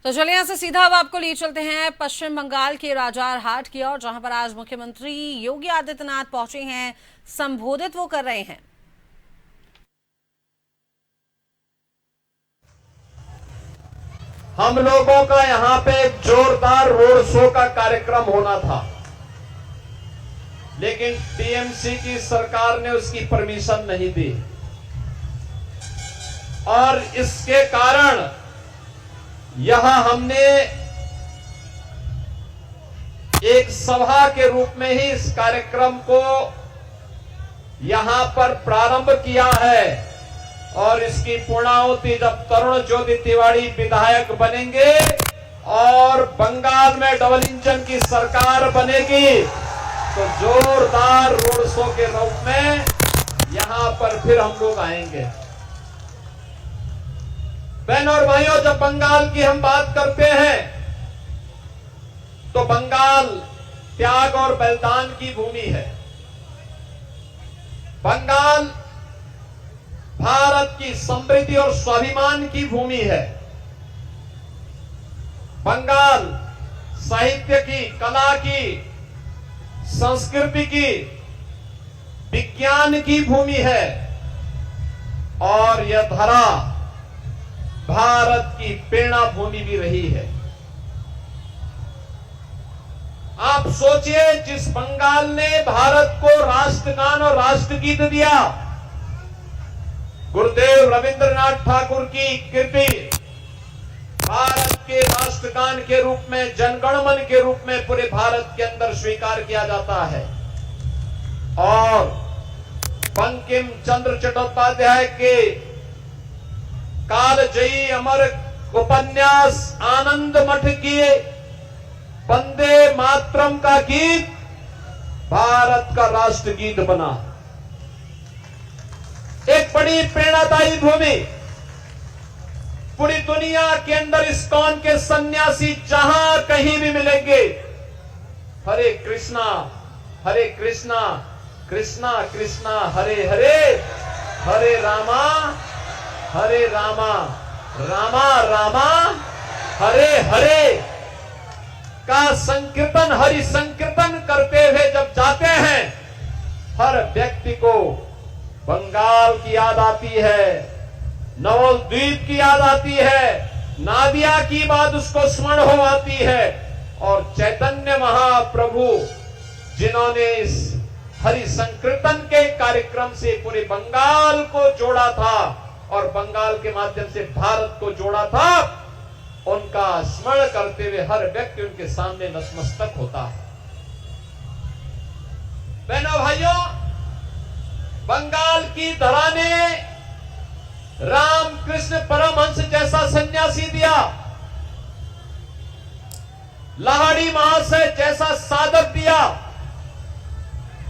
तो चलिए यहाँ से सीधा अब आपको लिए चलते हैं पश्चिम बंगाल के राजारहाट की ओर, जहां पर आज मुख्यमंत्री योगी आदित्यनाथ पहुंचे हैं, संबोधित वो कर रहे हैं। हम लोगों का यहां पे एक जोरदार रोड शो का कार्यक्रम होना था, लेकिन टीएमसी की सरकार ने उसकी परमिशन नहीं दी और इसके कारण यहां हमने एक सभा के रूप में ही इस कार्यक्रम को यहां पर प्रारंभ किया है और इसकी पूर्णाहुति जब तरुण ज्योति तिवारी विधायक बनेंगे और बंगाल में डबल इंजन की सरकार बनेगी तो जोरदार रोड शो के रूप में यहां पर फिर हम लोग आएंगे। बहनों और भाइयों, जब बंगाल की हम बात करते हैं तो बंगाल त्याग और बलिदान की भूमि है। बंगाल भारत की समृद्धि और स्वाभिमान की भूमि है। बंगाल साहित्य की, कला की, संस्कृति की, विज्ञान की भूमि है और यह धरा भारत की प्रेरणा भूमि भी रही है। आप सोचिए, जिस बंगाल ने भारत को राष्ट्रगान और राष्ट्रगीत दिया, गुरुदेव रविंद्रनाथ ठाकुर की कृति भारत के राष्ट्रगान के रूप में, जनगणमन के रूप में पूरे भारत के अंदर स्वीकार किया जाता है और बंकिम चंद्र चट्टोपाध्याय के कालजयी अमर उपन्यास आनंद मठ की वंदे मातरम का गीत भारत का राष्ट्र गीत बना। एक बड़ी प्रेरणादायी भूमि। पूरी दुनिया के अंदर इस्कॉन के सन्यासी जहां कहीं भी मिलेंगे, हरे कृष्णा कृष्णा कृष्णा हरे हरे, हरे रामा रामा रामा हरे हरे का संकीर्तन, हरि संकीर्तन करते हुए जब जाते हैं, हर व्यक्ति को बंगाल की याद आती है, नवद्वीप की याद आती है, नादिया की बात उसको स्मरण हो आती है और चैतन्य महाप्रभु जिन्होंने इस हरि संकीर्तन के कार्यक्रम से पूरे बंगाल को जोड़ा था और बंगाल के माध्यम से भारत को जोड़ा था, उनका स्मरण करते हुए हर व्यक्ति उनके सामने नतमस्तक होता है। बहनों भाइयों, बंगाल की धरा ने रामकृष्ण परमहंस जैसा सन्यासी दिया, लाहिड़ी महाशय जैसा साधक दिया,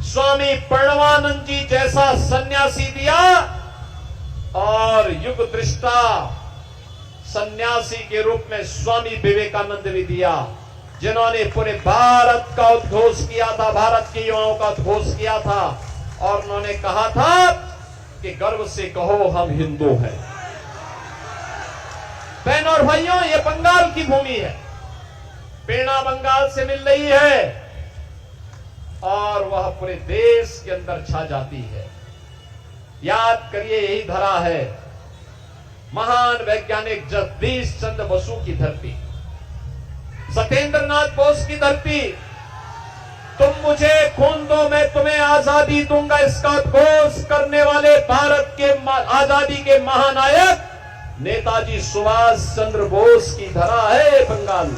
स्वामी प्रणवानंद जी जैसा सन्यासी दिया और युग दृष्टा सन्यासी के रूप में स्वामी विवेकानंद भी दिया, जिन्होंने पूरे भारत का उद्घोष किया था, भारत के युवाओं का उद्घोष किया था और उन्होंने कहा था कि गर्व से कहो हम हिंदू हैं। बहनों और भाइयों, ये बंगाल की भूमि है, प्रेरणा बंगाल से मिल रही है और वह पूरे देश के अंदर छा जाती है। याद करिए, यही धरा है महान वैज्ञानिक जगदीश चंद्र बसु की धरती, सत्येंद्रनाथ बोस की धरती। तुम मुझे खून दो मैं तुम्हें आजादी दूंगा, इसका उद्घोष करने वाले भारत के आजादी के महानायक नेताजी सुभाष चंद्र बोस की धरा है बंगाल।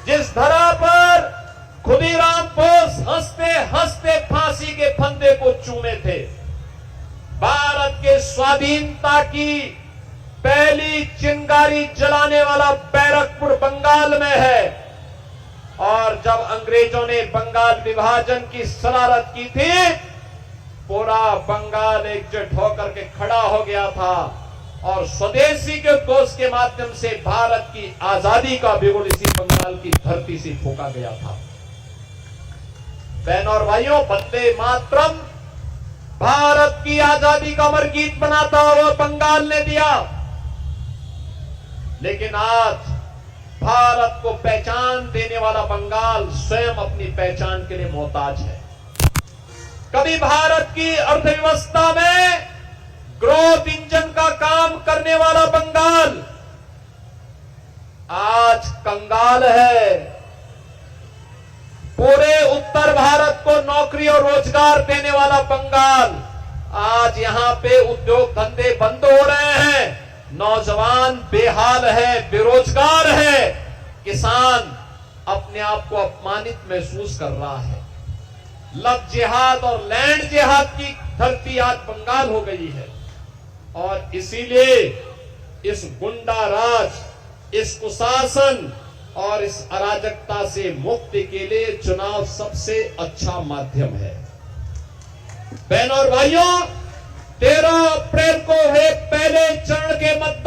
जिस धरा पर खुदीराम बोस हंसते हंसते फांसी के फंदे को चूमे थे, भारत के स्वाधीनता की पहली चिंगारी जलाने वाला बैरकपुर बंगाल में है और जब अंग्रेजों ने बंगाल विभाजन की शरारत की थी, पूरा बंगाल एकजुट होकर के खड़ा हो गया था और स्वदेशी के उद्घोष के माध्यम से भारत की आजादी का बिगुल इसी बंगाल की धरती से फूंका गया था। बहनों और भाइयों, वंदे मातरम भारत की आजादी का अमर गीत बनाता हुआ बंगाल ने दिया। लेकिन आज भारत को पहचान देने वाला बंगाल स्वयं अपनी पहचान के लिए मोहताज है। कभी भारत की अर्थव्यवस्था में ग्रोथ इंजन का काम करने वाला बंगाल आज कंगाल है। पूरे उत्तर भारत को नौकरी और रोजगार देने वाला बंगाल आज यहां पे उद्योग धंधे बंद हो रहे हैं, नौजवान बेहाल है, बेरोजगार है, किसान अपने आप को अपमानित महसूस कर रहा है। लव जिहाद और लैंड जिहाद की धरती आज बंगाल हो गई है और इसीलिए इस गुंडा राज, इस कुशासन और इस अराजकता से मुक्ति के लिए चुनाव सबसे अच्छा माध्यम है। बहनों और भाइयों, 13 अप्रैल को हुए पहले चरण के मतदान